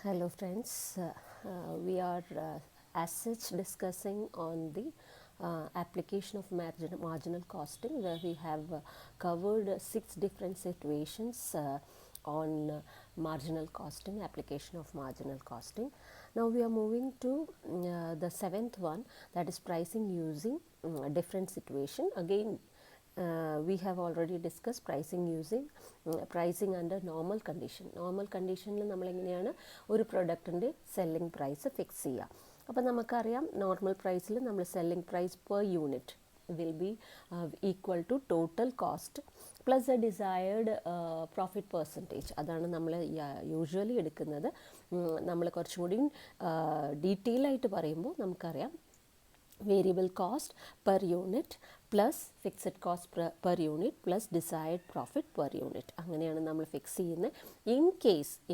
Hello friends, we are as such discussing on the application of marginal costing, where we have covered 6 different situations on marginal costing, application of marginal costing. Now we are moving to the 7th one, that is pricing using a different situation. Again, we have already discussed pricing using pricing under normal condition. Normal കണ്ടീഷനിൽ നമ്മളെങ്ങനെയാണ് ഒരു പ്രൊഡക്റ്റിൻ്റെ selling price fix ചെയ്യുക. അപ്പോൾ നമുക്കറിയാം normal പ്രൈസിൽ നമ്മൾ selling price per unit will be equal to total cost plus a desired profit percentage. അതാണ് നമ്മൾ usually എടുക്കുന്നത്. നമ്മൾ കുറച്ചും കൂടി ഡീറ്റെയിൽ ആയിട്ട് പറയുമ്പോൾ നമുക്കറിയാം variable cost per unit plus fixed cost per unit plus decide profit per unit. അങ്ങനെയാണ് നമ്മൾ ഫിക്സ് ചെയ്യുന്നത്.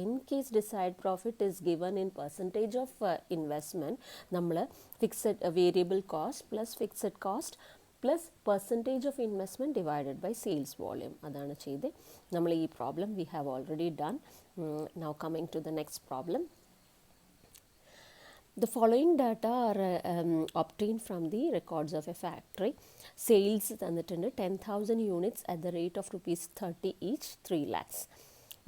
In case decide profit is given in percentage of investment, നമ്മൾ fixed variable cost plus fixed cost plus percentage of investment divided by sales volume. അതാണ് ചെയ്ത് നമ്മൾ ഈ problem we have already done. Now coming to the next problem. The following data are obtained from the records of a factory. Sales തന്നിട്ടുണ്ട് 10,000 units at the rate of rupees 30 each, 3 lakhs.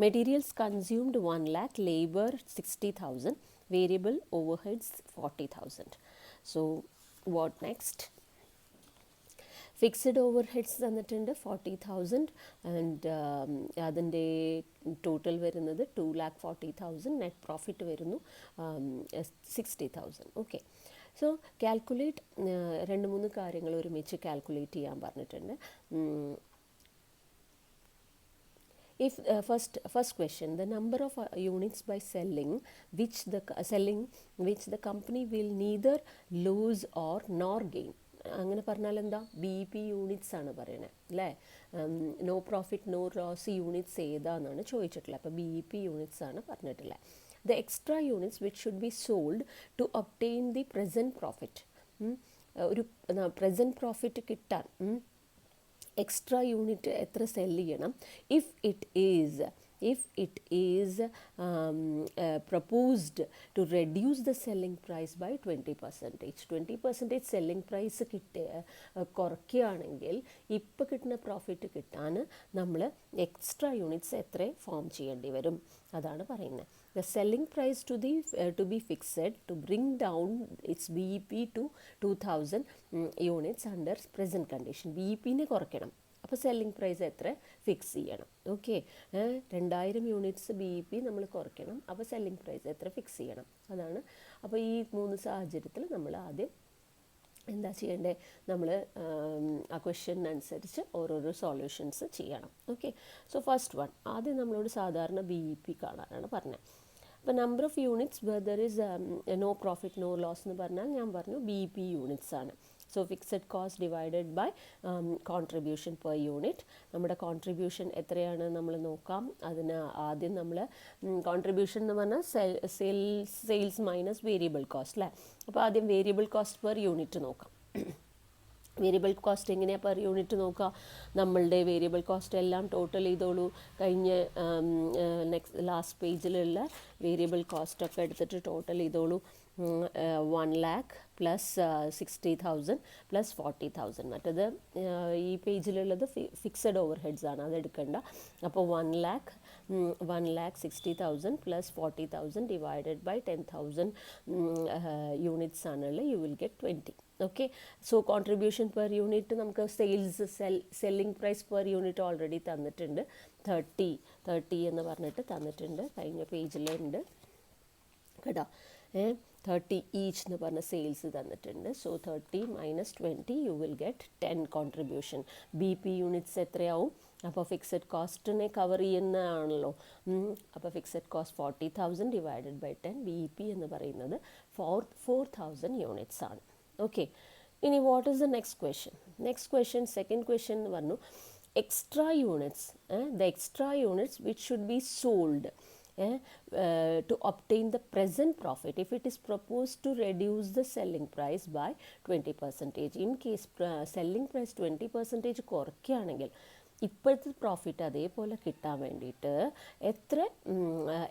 Materials consumed 1 lakh, labor 60,000, variable overheads 40,000. So what next? Fixed overheads തന്നിട്ടുണ്ട് 40,000 and അതിൻ്റെ total വരുന്നത് 2,40,000. Net profit വരുന്നു 60,000. Okay, so calculate 2-3 കാര്യങ്ങൾ ഒരുമിച്ച് calculate ചെയ്യാൻ പറഞ്ഞിട്ടുണ്ട്. If first question, the number of units by selling which the company will neither lose or nor gain. അങ്ങനെ പറഞ്ഞാൽ എന്താ, BP യൂണിറ്റ്സ് ആണ് പറയണത് അല്ലേ. No profit no loss units ഏതാണെന്നാണ് ചോദിച്ചിട്ടുള്ളത്. അപ്പോൾ BP യൂണിറ്റ്സ് ആണ് പറഞ്ഞിട്ടുള്ളത്. The extra units which should be sold to obtain the present profit. ഒരു പ്രസൻറ്റ് പ്രോഫിറ്റ് കിട്ടാൻ എക്സ്ട്രാ യൂണിറ്റ് എത്ര സെല്ല് ചെയ്യണം? If it is proposed to reduce the selling price by 20%. 20% selling price കുറയ്ക്കുകയാണെങ്കിൽ ഇപ്പോൾ കിട്ടുന്ന profit കിട്ടാൻ നമ്മൾ എക്സ്ട്രാ യൂണിറ്റ്സ് എത്ര ഫോം ചെയ്യേണ്ടി വരും? അതാണ് പറയുന്നത്. The selling price to be fixed to bring down its BEP to 2,000 units under present condition. BEPനെ കുറയ്ക്കണം, അപ്പോൾ സെല്ലിംഗ് പ്രൈസ് എത്ര ഫിക്സ് ചെയ്യണം. ഓക്കെ, 2,000 യൂണിറ്റ്സ് BEP നമ്മൾ കുറയ്ക്കണം, അപ്പോൾ സെല്ലിംഗ് പ്രൈസ് എത്ര ഫിക്സ് ചെയ്യണം. അതാണ്. അപ്പോൾ ഈ 3 സാഹചര്യത്തിൽ നമ്മൾ ആദ്യം എന്താ ചെയ്യേണ്ടത്? നമ്മൾ ആ ക്വസ്റ്റ്യനനുസരിച്ച് ഓരോരോ സൊല്യൂഷൻസ് ചെയ്യണം. ഓക്കെ, സോ ഫസ്റ്റ് വൺ, ആദ്യം നമ്മളോട് സാധാരണ BEP കാണാനാണ് പറഞ്ഞത്. അപ്പോൾ number of units where there is no profit no loss എന്ന് പറഞ്ഞാൽ ഞാൻ പറഞ്ഞു BP യൂണിറ്റ്സ് ആണ്. So fixed cost divided by contribution per unit. നമ്മുടെ കോൺട്രിബ്യൂഷൻ എത്രയാണ് നമ്മൾ നോക്കാം. അതിന് ആദ്യം നമ്മൾ കോൺട്രിബ്യൂഷൻ എന്ന് പറഞ്ഞാൽ സെയിൽസ് മൈനസ് വേരിയബിൾ കോസ്റ്റ് അല്ലേ. അപ്പോൾ ആദ്യം വേരിയബിൾ കോസ്റ്റ് പെർ യൂണിറ്റ് നോക്കാം. വേരിയബിൾ കോസ്റ്റ് എങ്ങനെയാണ് പെർ യൂണിറ്റ് നോക്കുക? നമ്മളുടെ വേരിയബിൾ കോസ്റ്റ് എല്ലാം ടോട്ടൽ ചെയ്തോളൂ. കഴിഞ്ഞ ലാസ്റ്റ് പേജിലുള്ള വേരിയബിൾ കോസ്റ്റൊക്കെ എടുത്തിട്ട് ടോട്ടൽ ചെയ്തോളൂ. 1 lakh പ്ലസ് 60,000 പ്ലസ് 40,000. മറ്റത് ഈ പേജിലുള്ളത് ഫിക്സഡ് ഓവർ ഹെഡ്സ് ആണ്, അതെടുക്കണ്ട. അപ്പോൾ 1 lakh 60,000 plus 40,000 divided by 10,000 units ആണുള്ളത്. You will get 20. Okay, so contribution per unit നമുക്ക് selling price per unit already തന്നിട്ടുണ്ട്. 30 എന്ന് പറഞ്ഞിട്ട് തന്നിട്ടുണ്ട്, കഴിഞ്ഞ പേജിലുണ്ട് കേട്ടോ. 30 ഈച്ച് എന്ന് പറഞ്ഞ സെയിൽസ് തന്നിട്ടുണ്ട്. So 30 minus 20 you will get 10 contribution. BP units എത്രയാവും? അപ്പോൾ ഫിക്സഡ് കോസ്റ്റിനെ കവർ ചെയ്യുന്നതാണല്ലോ. അപ്പോൾ fixed cost 40,000 divided by 10. BP എന്ന് പറയുന്നത് 4,000 യൂണിറ്റ്സ് ആണ്. ഓക്കെ, ഇനി what is the next question second question എന്ന് പറഞ്ഞു extra units. The extra units which should be sold to obtain the present profit if it is proposed to reduce the selling price by 20%. In case selling price 20% കുറയ്ക്കുകയാണെങ്കിൽ ഇപ്പോഴത്തെ profit അതേപോലെ കിട്ടാൻ വേണ്ടിയിട്ട് എത്ര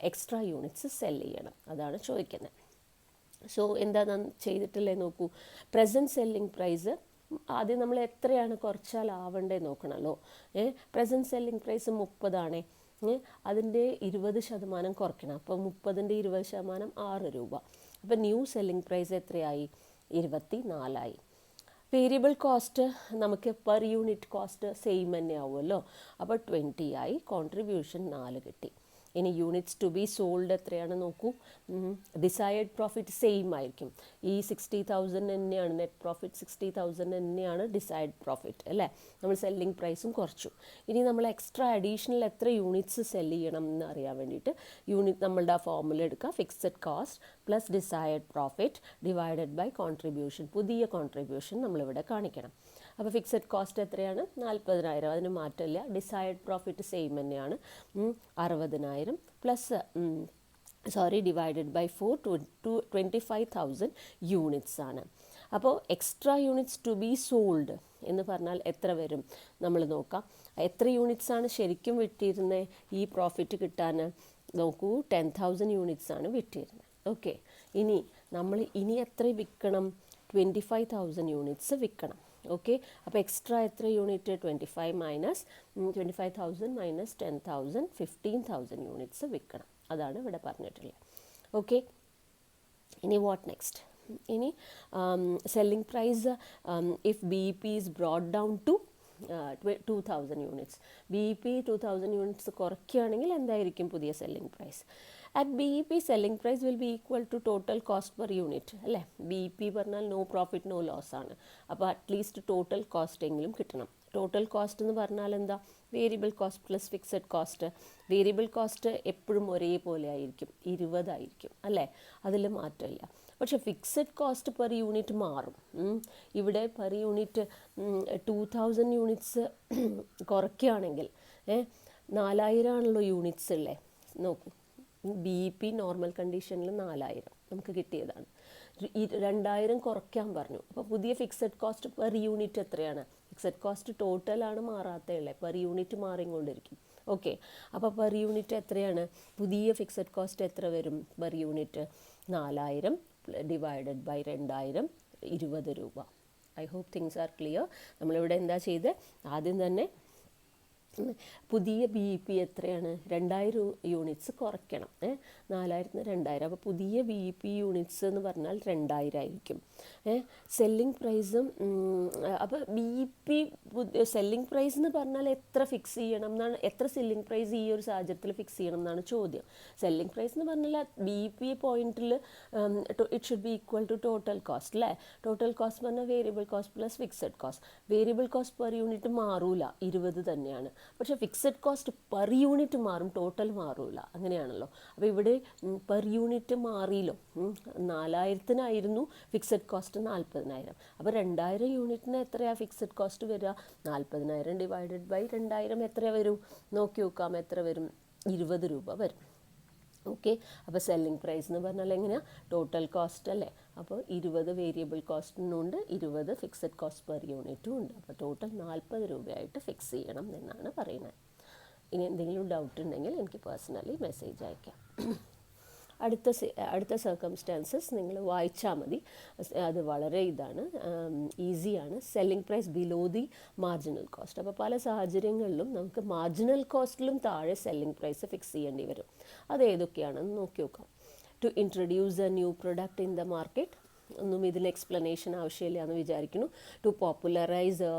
extra units sell ചെയ്യണം, അതാണ് ചോദിക്കുന്നത്. So എന്താ ചെയ്തിട്ടില്ലേ നോക്കൂ. പ്രസൻറ്റ് സെല്ലിംഗ് പ്രൈസ് ആദ്യം നമ്മൾ എത്രയാണ് കുറച്ചാൽ ആവണ്ടേ നോക്കണമല്ലോ. പ്രസൻറ്റ് സെല്ലിംഗ് പ്രൈസ് 30 അതിൻ്റെ 20% കുറയ്ക്കണം. അപ്പോൾ 30ൻ്റെ 20% 6 രൂപ. അപ്പോൾ ന്യൂ സെല്ലിംഗ് പ്രൈസ് എത്രയായി? 24 വേരിയബിൾ കോസ്റ്റ് നമുക്ക് പെർ യൂണിറ്റ് കോസ്റ്റ് സെയിം തന്നെ ആവുമല്ലോ. അപ്പോൾ 20 ആയി. കോൺട്രിബ്യൂഷൻ 4 കിട്ടി. ഇനി യൂണിറ്റ്സ് ടു ബി സോൾഡ് എത്രയാണ് നോക്കൂ. ഡിസൈഡ് പ്രോഫിറ്റ് സെയിം ആയിരിക്കും. ഈ 60,000 തന്നെയാണ് നെറ്റ് പ്രോഫിറ്റ്, 60,000 തന്നെയാണ് ഡിസൈഡ് പ്രോഫിറ്റ് അല്ലേ. നമ്മൾ സെല്ലിംഗ് പ്രൈസും കുറച്ചു. ഇനി നമ്മൾ എക്സ്ട്രാ അഡീഷണൽ എത്ര യൂണിറ്റ്സ് സെല് ചെയ്യണം എന്ന് അറിയാൻ വേണ്ടിയിട്ട് നമ്മളുടെ ആ ഫോർമുല എടുക്കുക. Fixed cost plus decide profit divided by contribution. പുതിയ കോൺട്രിബ്യൂഷൻ നമ്മളിവിടെ കാണിക്കണം. അപ്പോൾ ഫിക്സഡ് കോസ്റ്റ് എത്രയാണ്? 40,000. അതിന് മാറ്റമില്ല. ഡിസൈഡ് പ്രോഫിറ്റ് സെയിം തന്നെയാണ്, 60,000 പ്ലസ് ഡിവൈഡഡ് ബൈ 4 25,000 യൂണിറ്റ്സ് ആണ്. അപ്പോൾ extra units to be sold എന്ന് പറഞ്ഞാൽ എത്ര വരും നമ്മൾ നോക്കാം. എത്ര യൂണിറ്റ്സ് ആണ് ശരിക്കും വിറ്റിരുന്നത് ഈ പ്രോഫിറ്റ് കിട്ടാൻ? നോക്കൂ, 10,000 യൂണിറ്റ്സ് ആണ് വിറ്റിരുന്നത്. ഓക്കെ, ഇനി എത്ര വിൽക്കണം? 25,000 യൂണിറ്റ്സ് വിൽക്കണം. ഓക്കെ, അപ്പോൾ എക്സ്ട്രാ എത്ര യൂണിറ്റ്? 25,000 മൈനസ് 10,000 15,000 യൂണിറ്റ്സ് വിൽക്കണം. അതാണ് ഇവിടെ പറഞ്ഞിട്ടുള്ളത്. ഓക്കെ, ഇനി വാട്ട് നെക്സ്റ്റ്? ഇനി selling price if B P is brought down to 2,000 units. B P 2,000 units കുറയ്ക്കുകയാണെങ്കിൽ എന്തായിരിക്കും പുതിയ selling price? At B E P selling price will be equal to total cost per unit അല്ലേ. B E P പറഞ്ഞാൽ no profit no loss ആണ്. അപ്പോൾ at least total cost എങ്കിലും കിട്ടണം. Total cost എന്ന് പറഞ്ഞാൽ എന്താ? Variable cost plus fixed cost. Variable cost എപ്പോഴും ഒരേപോലെ ആയിരിക്കും, 20 ആയിരിക്കും അല്ലേ, അതിൽ മാറ്റമില്ല. പക്ഷേ ഫിക്സഡ് കോസ്റ്റ് പെർ യൂണിറ്റ് മാറും. ഇവിടെ പെർ യൂണിറ്റ് 2,000 യൂണിറ്റ്സ് കുറയ്ക്കുകയാണെങ്കിൽ 4,000 ആണല്ലോ യൂണിറ്റ്സ് ഉള്ളത്. നോക്കൂ, ബി ഇ പി നോർമൽ കണ്ടീഷനിൽ 4,000 നമുക്ക് കിട്ടിയതാണ്. 2,000 കുറയ്ക്കാൻ പറഞ്ഞു. അപ്പോൾ പുതിയ ഫിക്സഡ് കോസ്റ്റ് പെർ യൂണിറ്റ് എത്രയാണ്? ഫിക്സഡ് കോസ്റ്റ് ടോട്ടലാണ് മാറാത്തയുള്ളത്, പെർ യൂണിറ്റ് മാറിക്കൊണ്ടിരിക്കും. ഓക്കെ, അപ്പോൾ പെർ യൂണിറ്റ് എത്രയാണ്? പുതിയ ഫിക്സഡ് കോസ്റ്റ് എത്ര വരും പെർ യൂണിറ്റ്? 4,000 ഡിവൈഡഡ് ബൈ 2,000 20 രൂപ. I hope things are clear. നമ്മളിവിടെ എന്താ ചെയ്തത്? ആദ്യം തന്നെ പുതിയ ബി ഇ പി എത്രയാണ്? 2,000 യൂണിറ്റ്സ് കുറയ്ക്കണം. 4,000 2,000. അപ്പോൾ പുതിയ ബി ഇ പി യൂണിറ്റ്സ് എന്ന് പറഞ്ഞാൽ 2,000 ആയിരിക്കും. സെല്ലിംഗ് പ്രൈസും അപ്പോൾ B E P selling price എന്ന് പറഞ്ഞാൽ എത്ര ഫിക്സ് ചെയ്യണം എന്നാണ്, എത്ര സെല്ലിംഗ് പ്രൈസ് ഈ ഒരു സാഹചര്യത്തിൽ ഫിക്സ് ചെയ്യണം എന്നാണ് ചോദ്യം. സെല്ലിംഗ് പ്രൈസ് എന്ന് പറഞ്ഞാൽ ബി ഇ പി പോയിന്റിൽ it should be equal to total cost അല്ലേ. ടോട്ടൽ കോസ്റ്റ് പറഞ്ഞാൽ variable cost plus fixed cost. Variable cost per unit മാറൂല, 20 തന്നെയാണ്. പക്ഷേ ഫിക്സഡ് കോസ്റ്റ് പെർ യൂണിറ്റ് മാറും, ടോട്ടൽ മാറൂല. അങ്ങനെയാണല്ലോ. അപ്പോൾ ഇവിടെ പെർ യൂണിറ്റ് മാറിയല്ലോ. 4,000-നായിരുന്നു ഫിക്സഡ് കോസ്റ്റ് 40,000. അപ്പോൾ 2,000 യൂണിറ്റിന് എത്രയാണ് ഫിക്സഡ് കോസ്റ്റ് വരിക? 40,000 ഡിവൈഡഡ് ബൈ 2,000 എത്ര വരും? നോക്കി നോക്കാം എത്ര വരും? 20 രൂപ വരും. ഓക്കെ, അപ്പോൾ സെല്ലിംഗ് പ്രൈസ് എന്ന് പറഞ്ഞാൽ എങ്ങനെയാണ്? ടോട്ടൽ കോസ്റ്റ് അല്ലേ. അപ്പോൾ 20 വേരിയബിൾ കോസ്റ്റിനുണ്ട്, 20 ഫിക്സഡ് കോസ്റ്റ് പെർ യൂണിറ്റും ഉണ്ട്. അപ്പോൾ ടോട്ടൽ 40 രൂപയായിട്ട് ഫിക്സ് ചെയ്യണം എന്നാണ് പറയുന്നത്. ഇനി എന്തെങ്കിലും ഡൗട്ട് ഉണ്ടെങ്കിൽ എനിക്ക് പേഴ്സണലി മെസ്സേജ് അയക്കാം. അടുത്ത സർക്കംസ്റ്റാൻസസ് നിങ്ങൾ വായിച്ചാൽ മതി. അത് വളരെ ഈസിയാണ്. Selling price below the marginal cost. അപ്പോൾ പല സാഹചര്യങ്ങളിലും നമുക്ക് മാർജിനൽ കോസ്റ്റിലും താഴെ സെല്ലിംഗ് പ്രൈസ് ഫിക്സ് ചെയ്യേണ്ടി വരും. അത് ഏതൊക്കെയാണെന്ന് നോക്കി നോക്കാം. To introduce a new product in the market. ഒന്നും ഇതിന് എക്സ്പ്ലനേഷൻ ആവശ്യമില്ല എന്ന് വിചാരിക്കുന്നു. To popularise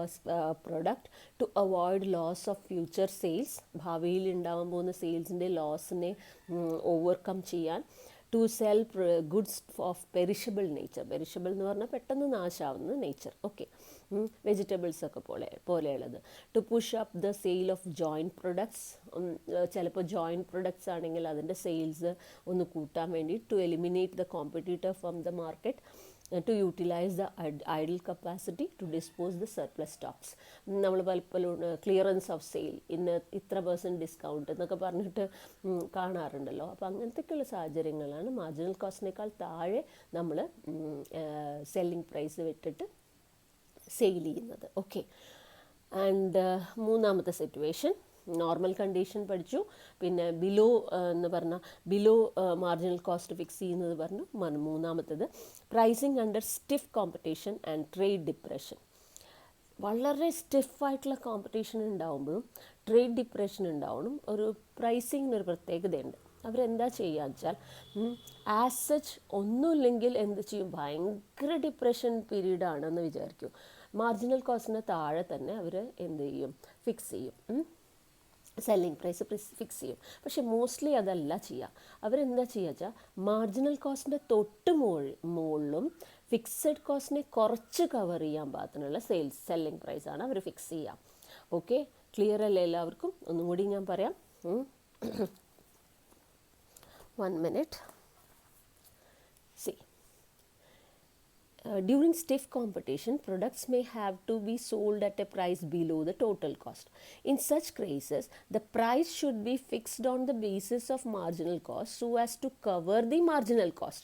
product. To avoid loss of future sales. ഭാവിയിൽ ഉണ്ടാവാൻ പോകുന്ന സെയിൽസിൻ്റെ ലോസിനെ ഓവർകം ചെയ്യാൻ. To sell goods of perishable nature. Perishable എന്ന് പറഞ്ഞാൽ പെട്ടെന്ന് നാശാവുന്ന നേച്ചർ. ഓക്കെ, വെജിറ്റബിൾസ് ഒക്കെ പോലെയുള്ളത്. To push up the sale of joint products. ചിലപ്പോൾ ജോയിൻറ്റ് പ്രൊഡക്ട്സ് ആണെങ്കിൽ അതിൻ്റെ സെയിൽസ് ഒന്ന് കൂട്ടാൻ വേണ്ടി. To eliminate the competitor from the market. To utilise the idle capacity. To dispose the surplus stocks. നമ്മൾ പലപ്പോഴും ക്ലിയറൻസ് ഓഫ് സെയിൽ, ഇത്ര % discount എന്നൊക്കെ പറഞ്ഞിട്ട് കാണാറുണ്ടല്ലോ. അപ്പോൾ അങ്ങനത്തെയൊക്കെയുള്ള സാഹചര്യങ്ങളാണ് മാർജിനൽ കോസ്റ്റിനേക്കാൾ താഴെ നമ്മൾ സെല്ലിംഗ് പ്രൈസ് വിട്ടിട്ട് സെയിൽ ചെയ്യുന്നത്. ഓക്കെ, ആൻഡ് മൂന്നാമത്തെ സിറ്റുവേഷൻ നോർമൽ കണ്ടീഷൻ പഠിച്ചു, പിന്നെ ബിലോ എന്ന് പറഞ്ഞാൽ ബിലോ മാർജിനൽ കോസ്റ്റ് ഫിക്സ് ചെയ്യുന്നത് പറഞ്ഞു. മൂന്നാമത്തേത് pricing under stiff competition and trade depression. വളരെ സ്റ്റിഫായിട്ടുള്ള കോമ്പറ്റീഷൻ ഉണ്ടാകുമ്പോഴും ട്രേഡ് ഡിപ്രഷൻ ഉണ്ടാവണം. ഒരു പ്രൈസിങ്ങിനൊരു പ്രത്യേകതയുണ്ട്. അവരെന്താ ചെയ്യുക വെച്ചാൽ ആസ് സച്ച് ഒന്നുമില്ലെങ്കിൽ എന്ത് ചെയ്യും, ഭയങ്കര ഡിപ്രഷൻ പീരീഡാണെന്ന് വിചാരിക്കും, മാർജിനൽ കോസ്റ്റിന് താഴെ തന്നെ അവർ എന്ത് ചെയ്യും, ഫിക്സ് ചെയ്യും, സെല്ലിംഗ് പ്രൈസ് ഫിക്സ് ചെയ്യും. പക്ഷെ മോസ്റ്റ്ലി അതല്ല ചെയ്യുക. അവരെന്താ ചെയ്യുക വെച്ചാൽ മാർജിനൽ കോസ്റ്റിൻ്റെ തൊട്ട് മുകളിലും ഫിക്സഡ് കോസ്റ്റിനെ കുറച്ച് കവർ ചെയ്യാൻ പാകത്തിനുള്ള സെല്ലിംഗ് പ്രൈസാണ് അവർ ഫിക്സ് ചെയ്യുക. ഓക്കെ, ക്ലിയർ അല്ലേ എല്ലാവർക്കും? ഒന്നും കൂടി ഞാൻ പറയാം. 1 minute. See. During stiff competition, products may have to be sold at a price below the total cost. In such cases, the price should be fixed on the basis of marginal cost so as to cover the marginal cost.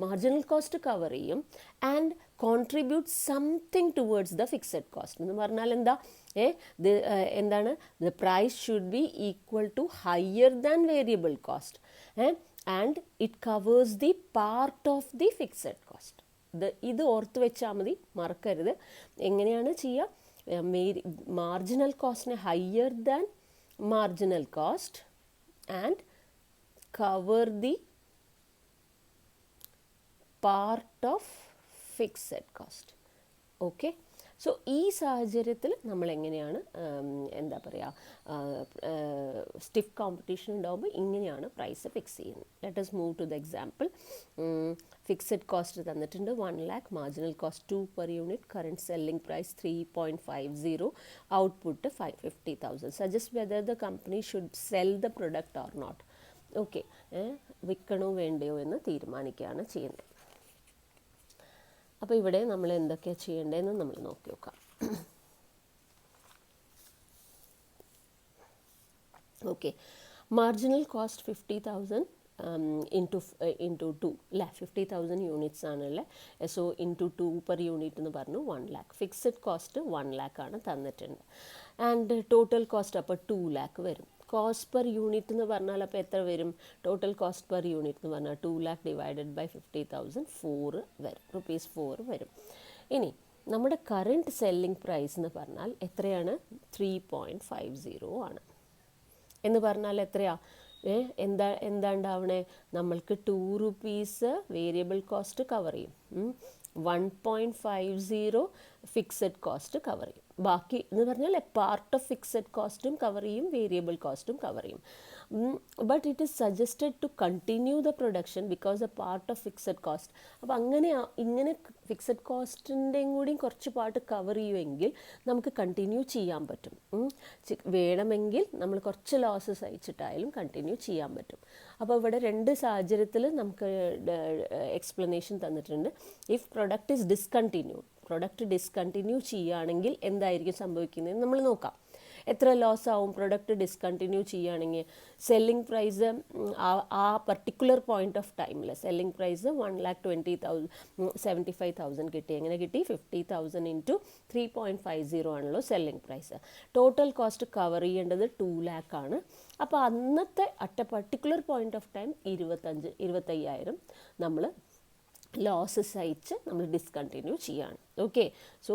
Marginal cost cover ചെയ്യും and contribute something towards the fixed cost. എന്ന് പറഞ്ഞാൽ എന്താ, എന്താണ്, the price should be equal to higher than variable cost and it covers the part of the fixed cost. ഇത് ഓർത്ത് വെച്ചാൽ മതി, മറക്കരുത്. എങ്ങനെയാണ് ചെയ്യുക, മാർജിനൽ കോസ്റ്റിനെ higher than marginal cost and cover the part of fixed cost. Okay, so ഈ സാഹചര്യത്തിൽ നമ്മളെങ്ങനെയാണ് എന്താ പറയുക, സ്റ്റിഫ് കോമ്പറ്റീഷൻ ഉണ്ടാകുമ്പോൾ ഇങ്ങനെയാണ് പ്രൈസ് ഫിക്സ് ചെയ്യുന്നത്. Let us move to the example. Fixed cost തന്നിട്ടുണ്ട് 1 lakh, marginal cost 2 per unit, current selling price 3.50, output 50,000. Suggest whether the company should sell the product or not. Okay, വിൽക്കണോ വേണ്ടയോ എന്ന് തീരുമാനിക്കുകയാണ് ചെയ്യുന്നത്. അപ്പോൾ ഇവിടെ നമ്മൾ എന്തൊക്കെയാണ് ചെയ്യേണ്ടതെന്ന് നമ്മൾ നോക്കി നോക്കാം. Okay, marginal cost 50,000 into 2 lakh, 50,000 units ആണല്ലേ. സോ ഇൻറ്റു 2 per യൂണിറ്റ് എന്ന് പറഞ്ഞു 1 lakh. ഫിക്സഡ് കോസ്റ്റ് 1 lakh ആണ് തന്നിട്ടുണ്ട്. ആൻഡ് ടോട്ടൽ കോസ്റ്റ് അപ്പോൾ 2 lakh വരും. കോസ്റ്റ് പെർ യൂണിറ്റ് എന്ന് പറഞ്ഞാൽ അപ്പോൾ എത്ര വരും, ടോട്ടൽ കോസ്റ്റ് പെർ യൂണിറ്റ് എന്ന് പറഞ്ഞാൽ 2 lakh ഡിവൈഡഡ് ബൈ 50,000 4 വരും, ₹4 വരും. ഇനി നമ്മുടെ കറൻറ്റ് സെല്ലിംഗ് പ്രൈസ് എന്ന് പറഞ്ഞാൽ എത്രയാണ്, 3.50 ആണ്. എന്ന് പറഞ്ഞാൽ എത്രയാ, എന്താ ഉണ്ടാവണേ, നമ്മൾക്ക് ₹2 വേരിയബിൾ കോസ്റ്റ് കവർ ചെയ്യും, 1.50 ഫിക്സഡ് കോസ്റ്റ് കവർ ചെയ്യും. ബാക്കി എന്ന് പറഞ്ഞാൽ പാർട്ട് ഓഫ് ഫിക്സഡ് കോസ്റ്റും കവർ ചെയ്യും, വേരിയബിൾ കോസ്റ്റും കവർ ചെയ്യും. But it is suggested to continue the production because a part of fixed cost. അപ്പോൾ ഇങ്ങനെ ഫിക്സഡ് കോസ്റ്റിൻ്റെയും കൂടി കുറച്ച് പാർട്ട് കവർ ചെയ്യുമെങ്കിൽ നമുക്ക് കണ്ടിന്യൂ ചെയ്യാൻ പറ്റും. വേണമെങ്കിൽ നമ്മൾ കുറച്ച് ലോസ് സഹിച്ചിട്ടായാലും കണ്ടിന്യൂ ചെയ്യാൻ പറ്റും. അപ്പോൾ ഇവിടെ രണ്ട് സാഹചര്യത്തിൽ നമുക്ക് എക്സ്പ്ലനേഷൻ തന്നിട്ടുണ്ട്. If product is product discontinue ചെയ്യുകയാണെങ്കിൽ എന്തായിരിക്കും സംഭവിക്കുന്നത് നമ്മൾ നോക്കാം. എത്ര ലോസ് ആവും പ്രൊഡക്റ്റ് ഡിസ്കണ്ടിന്യൂ ചെയ്യുകയാണെങ്കിൽ? സെല്ലിംഗ് പ്രൈസ് ആ പർട്ടിക്കുലർ പോയിന്റ് ഓഫ് ടൈമിൽ സെല്ലിംഗ് പ്രൈസ് 1,75,000 കിട്ടി. എങ്ങനെ കിട്ടി? 50,000 ഇൻറ്റു 3.50 ആണല്ലോ selling price. Total cost cover ചെയ്യേണ്ടത് 2 lakh ആണ്. അപ്പോൾ അന്നത്തെ at a particular point of time 25,000 നമ്മൾ ലോസ് സഹിച്ച് നമ്മൾ ഡിസ്കണ്ടിന്യൂ ചെയ്യാണ്. Okay, so